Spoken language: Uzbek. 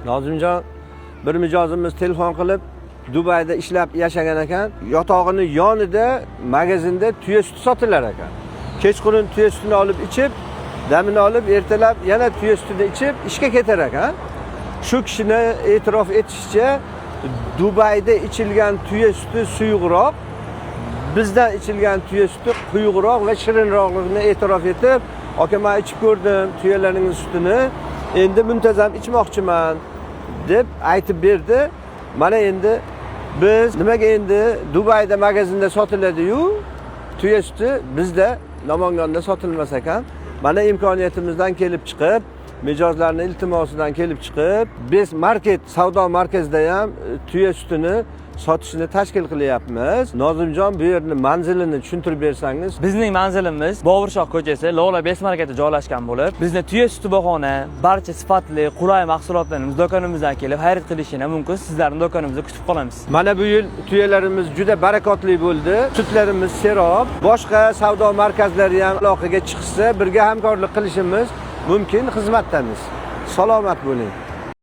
Nozimjon, bir mijozimiz telefon qilib, Dubayda ishlab yashagan ekan. Yotog'ini yonida magazinda tuya suti sotilar ekan. Kechqurun tuya sutini olib ichib, damini olib, ertalab yana tuya sutini ichib ishga ketar ekan. Shu kishini e'tirof etishicha, Dubayda ichilgan tuya suti suyuqroq, bizdan ichilgan tuya suti quyuqroq va shirinroqligini e'tirof etib, "Aka, men ichib ko'rdim tuyalarning sutini, endi muntazam ichmoqchiman" deb aytib berdi. Mana endi biz nimaga endi Dubayda magazinda sotiladi-yu, tuya suti bizda Namangonda sotilmas ekan. Mana imkoniyatimizdan kelib chiqib, mijozlarning iltimosidan kelib chiqib, biz market, savdo markazida ham tuya sutini sotishni tashkil qilyapmiz. Nozimjon, bu yerning manzilini tushuntirib bersangiz. Bizning manzilimiz Boburshoh ko'chasi, Lola Best marketida joylashgan bo'lib, bizni tuya suti bahona, barcha sifatli, qulay mahsulotlarimiz do'konimizdan kelib xarid qilishingiz mumkin. Sizlarni do'konimizda kutib qolamiz. Mana bu yil tuyalarimiz juda barakotli bo'ldi. Sutlarimiz serob. Boshqa savdo markazlari ham aloqaga chiqsa, birga hamkorlik qilishimiz mumkin. Xizmatdamiz. Salomat bo'ling.